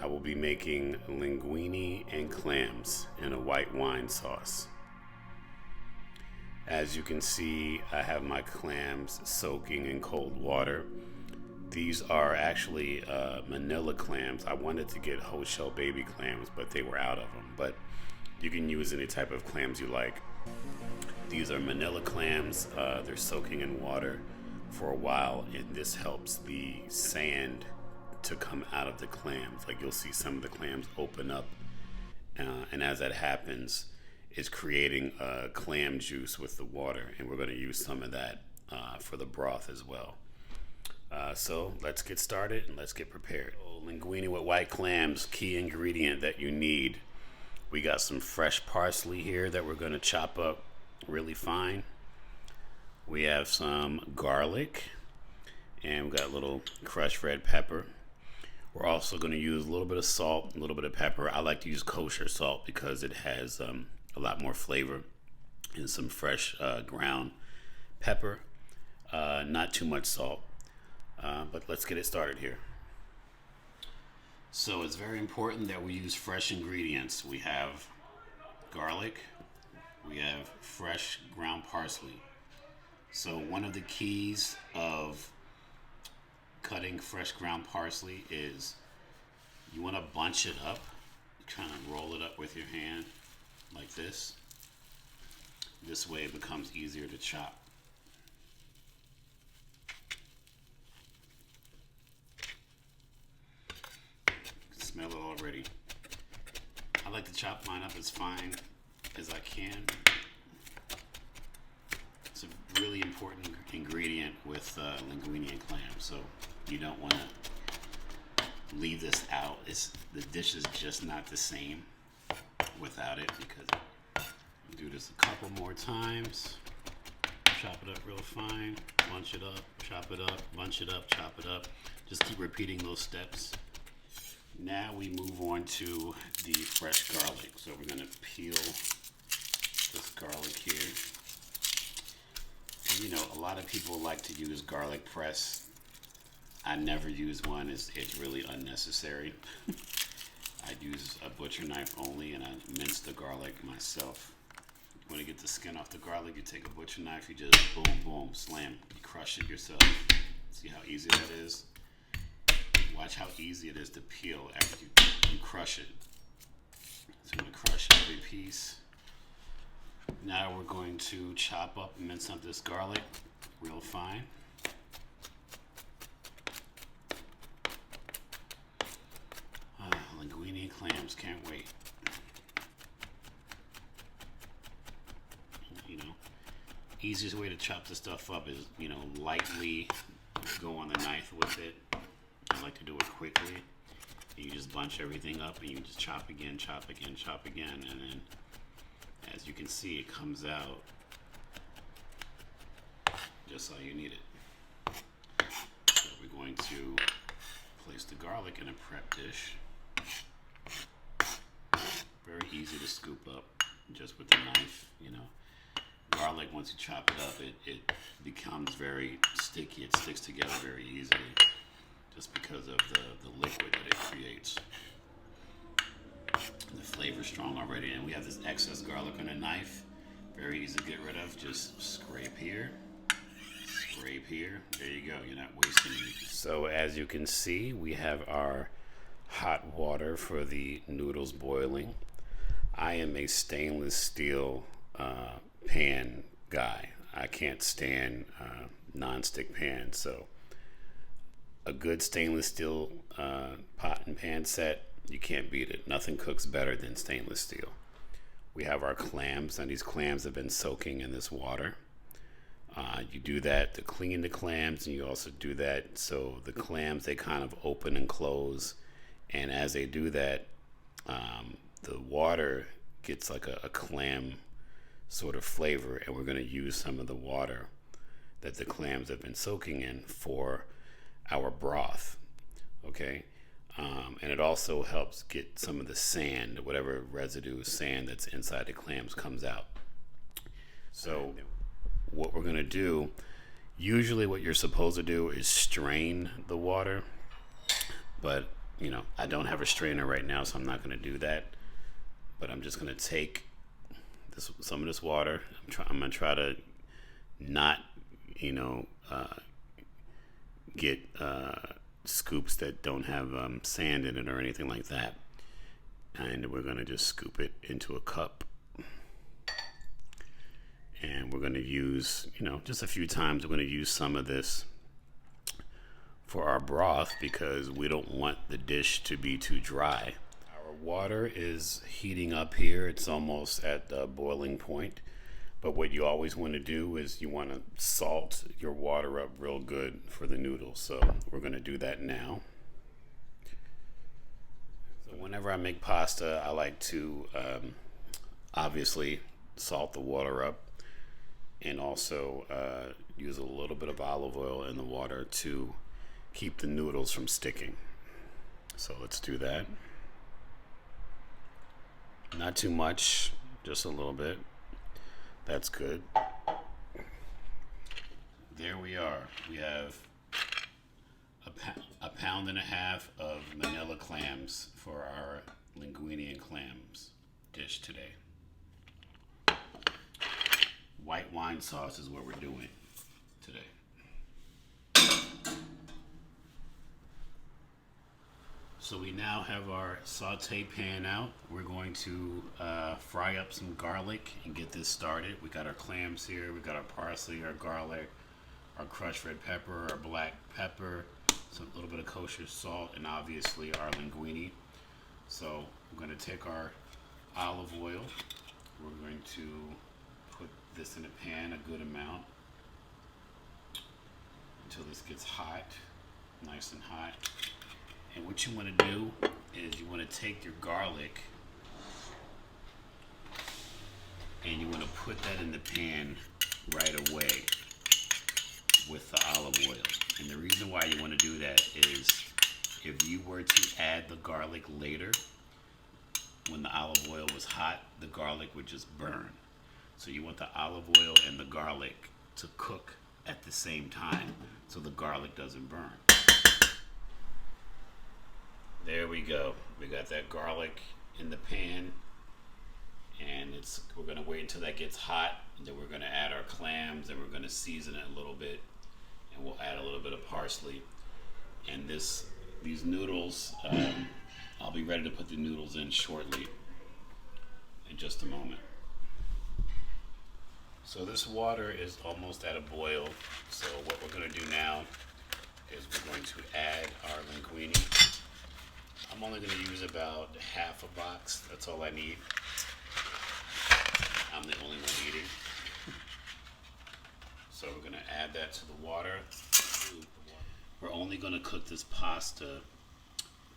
I will be making linguine and clams in a white wine sauce. As you can see, I have my clams soaking in cold water. These are actually manila clams. I wanted to get whole shell baby clams, but they were out of them. But you can use any type of clams you like. These are manila clams. They're soaking in water for a while, and this helps the sand to come out of the clams. Like, you'll see some of the clams open up, and as that happens, it's creating clam juice with the water, and we're going to use some of that for the broth as well. So let's get started and let's get prepared. Linguine with white clams, key ingredient that you need. We got some fresh parsley here that we're going to chop up really fine. We have some garlic, and we got a little crushed red pepper. We're also going to use a little bit of salt, a little bit of pepper. I like to use kosher salt because it has a lot more flavor, and some fresh ground pepper. Not too much salt, but let's get it started here. So it's very important that we use fresh ingredients. We have garlic, we have fresh ground parsley. So one of the keys of cutting fresh ground parsley is you want to bunch it up, kind of roll it up with your hand like this. This way it becomes easier to chop. Smell it already. I like to chop mine up as fine as I can. It's a really important ingredient with linguine and clams, so you don't want to leave this out. The dish is just not the same without it, because you do this a couple more times. Chop it up real fine, bunch it up, chop it up, bunch it up, chop it up. Just keep repeating those steps. Now we move on to the fresh garlic. So we're going to peel this garlic here. And, you know, a lot of people like to use garlic press. I never use one. It's really unnecessary. I use a butcher knife only, and I mince the garlic myself. You want to get the skin off the garlic, you take a butcher knife, you just boom, boom, slam. You crush it yourself. See how easy that is? Watch how easy it is to peel after you crush it. So I'm going to crush every piece. Now we're going to chop up and mince up this garlic real fine. Linguine and clams, can't wait. You know, easiest way to chop this stuff up is, you know, lightly go on the knife with it. I like to do it quickly. You just bunch everything up and you just chop again, chop again, chop again, and then as you can see, it comes out just how you need it. So we're going to place the garlic in a prep dish. Very easy to scoop up just with the knife, you know. Garlic, once you chop it up, it becomes very sticky. It sticks together very easily, just because of the liquid that it creates. The flavor's strong already, and we have this excess garlic on a knife. Very easy to get rid of. Just scrape here, scrape here. There you go. You're not wasting anything. So as you can see, we have our hot water for the noodles boiling. I am a stainless steel pan guy. I can't stand non-stick pans, so a good stainless steel pot and pan set, you can't beat it. Nothing cooks better than stainless steel. We have our clams, and these clams have been soaking in this water. You do that to clean the clams, and you also do that so the clams, they kind of open and close, and as they do that, the water gets like a clam sort of flavor, and we're going to use some of the water that the clams have been soaking in for our broth. Okay, and it also helps get some of the sand, whatever residue sand that's inside the clams, comes out. So what we're going to do, usually what you're supposed to do is strain the water, but I don't have a strainer right now, so I'm not going to do that. But I'm just going to take some of this water. I'm going to try to not, get scoops that don't have sand in it or anything like that. And we're going to just scoop it into a cup. And we're going to use, just a few times, we're going to use some of this for our broth because we don't want the dish to be too dry. Our water is heating up here. It's almost at the boiling point. But what you always want to do is you want to salt your water up real good for the noodles. So we're going to do that now. So whenever I make pasta, I like to obviously salt the water up and also use a little bit of olive oil in the water to keep the noodles from sticking. So let's do that. Not too much, just a little bit. That's good. There we are. We have a pound and a half of manila clams for our Linguine Clams dish today. White wine sauce is what we're doing today. So we now have our saute pan out. We're going to fry up some garlic and get this started. We got our clams here. We got our parsley, our garlic, our crushed red pepper, our black pepper, some little bit of kosher salt, and obviously our linguine. So we're going to take our olive oil. We're going to put this in a pan, a good amount, until this gets hot, nice and hot. And what you want to do is you want to take your garlic and you want to put that in the pan right away with the olive oil. And the reason why you want to do that is if you were to add the garlic later, when the olive oil was hot, the garlic would just burn. So you want the olive oil and the garlic to cook at the same time so the garlic doesn't burn. There we go. We got that garlic in the pan, and we're gonna wait until that gets hot, and then we're gonna add our clams, and we're gonna season it a little bit, and we'll add a little bit of parsley. And these noodles, I'll be ready to put the noodles in shortly, in just a moment. So this water is almost at a boil. So what we're gonna do now is we're going to add our linguine. I'm only going to use about half a box. That's all I need. I'm the only one eating. So we're going to add that to the water. We're only going to cook this pasta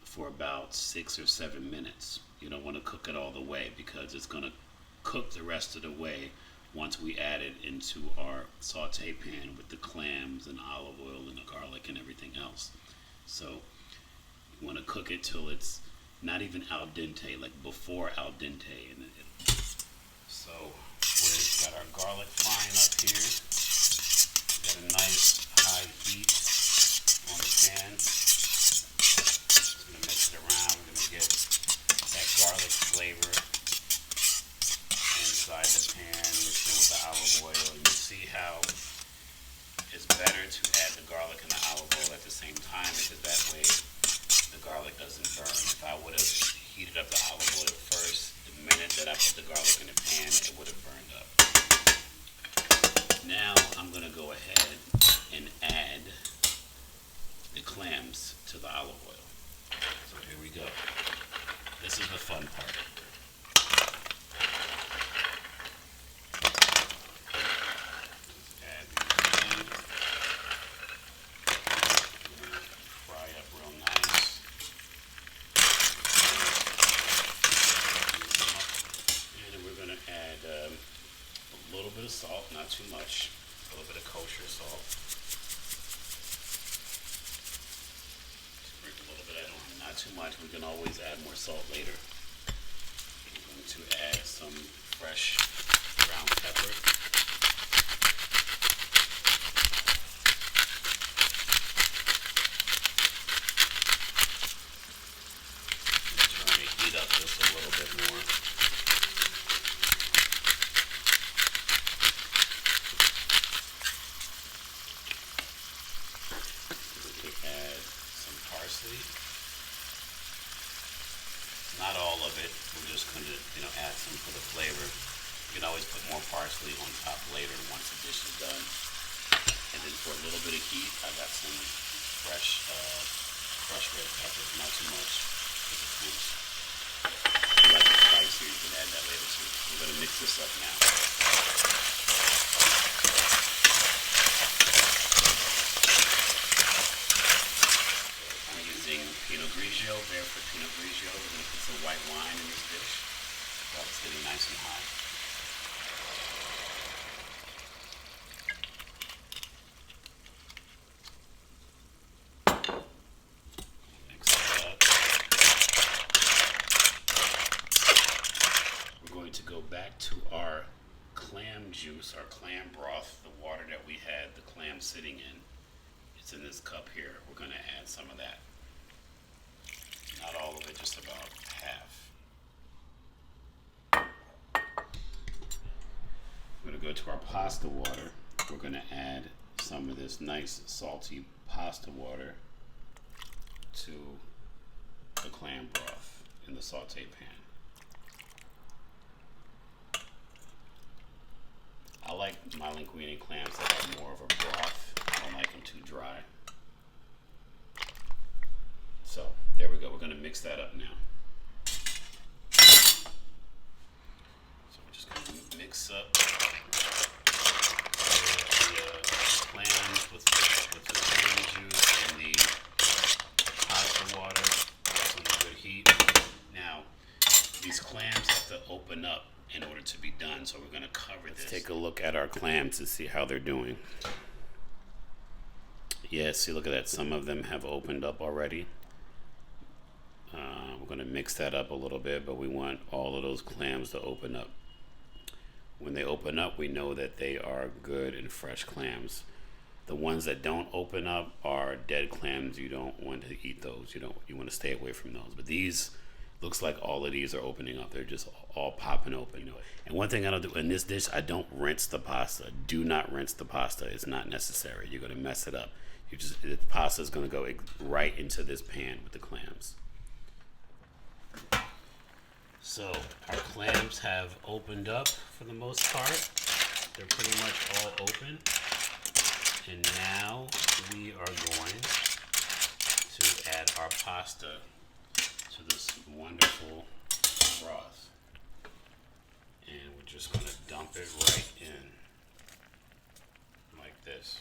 for about 6 or 7 minutes. You don't want to cook it all the way because it's going to cook the rest of the way once we add it into our saute pan with the clams and olive oil and the garlic and everything else. So you want to cook it till it's not even al dente, like before al dente. So we've got our garlic frying up here. Got a nice high heat on the pan. Just going to mix it around. We're going to get that garlic flavor inside the pan, mixed in with the olive oil. And you see how it's better to add the garlic and the olive oil at the same time because that way the garlic doesn't burn. If I would have heated up the olive oil first, the minute that I put the garlic in the pan, it would have burned up. Now I'm going to go ahead and add the clams to the olive oil. So here we go. This is the fun part. Salt, not too much, a little bit of kosher salt. Sprinkle a little bit, not too much. We can always add more salt later. We're going to add some fresh ground pepper. Not all of it. We're just going to, add some for the flavor. You can always put more parsley on top later once the dish is done. And then for a little bit of heat, I got some fresh red pepper. Not too much. If you like it spicy, you can add that later too. We're going to mix this up now. I'm using Pinot Grigio, barefoot Pinot Grigio. We're going to put some white wine in this dish while it's getting nice and hot. To go back to our clam juice, our clam broth, the water that we had the clam sitting in. It's in this cup here. We're going to add some of that. Not all of it, just about half. We're going to go to our pasta water. We're going to add some of this nice salty pasta water to the clam broth in the saute pan. I like my linguine clams that have more of a broth. I don't like them too dry. So there we go. We're going to mix that up now. So we're just going to mix up the clams with the clam juice and the pasta water. Some good heat. Now these clams have to open up in order to be done, so we're going to cover this. Let's take a look at our clams to see how they're doing. Yeah, see, look at that. Some of them have opened up already. We're going to mix that up a little bit, but we want all of those clams to open up. When they open up, we know that they are good and fresh clams. The ones that don't open up are dead clams. You don't want to eat those. You want to stay away from those. But these, looks like all of these are opening up. They're just all popping open. And one thing I don't do in this dish, I don't rinse the pasta. Do not rinse the pasta. It's not necessary. You're going to mess it up. The pasta is going to go right into this pan with the clams. So our clams have opened up for the most part. They're pretty much all open. And now we are going to add our pasta to this wonderful broth, and we're just going to dump it right in like this.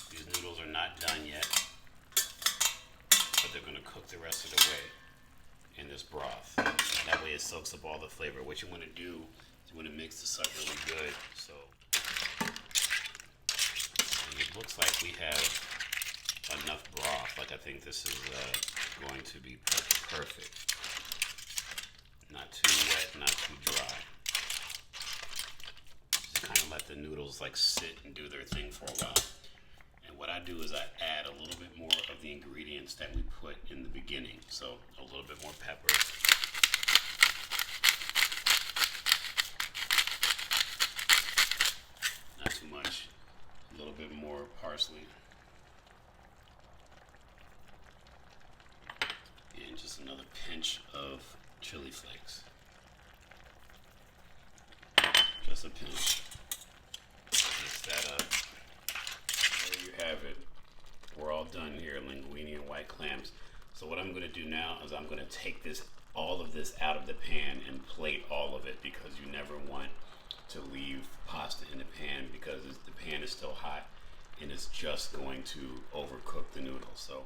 These noodles are not done yet, but they're going to cook the rest of the way in this broth. That way it soaks up all the flavor. What you want to do is you want to mix this up really good. So and it looks like we have enough broth. Like I think this is going to be perfect. Not too wet, not too dry. Just kind of let the noodles sit and do their thing for a while. And what I do is I add a little bit more of the ingredients that we put in the beginning. So a little bit more pepper. Not too much. A little bit more parsley. And just another pinch of chili flakes. Just a pinch. Mix that up. There you have it. We're all done here, linguine and white clams. So what I'm going to do now is I'm going to take all of this out of the pan and plate all of it, because you never want to leave pasta in the pan because the pan is still hot and it's just going to overcook the noodles. So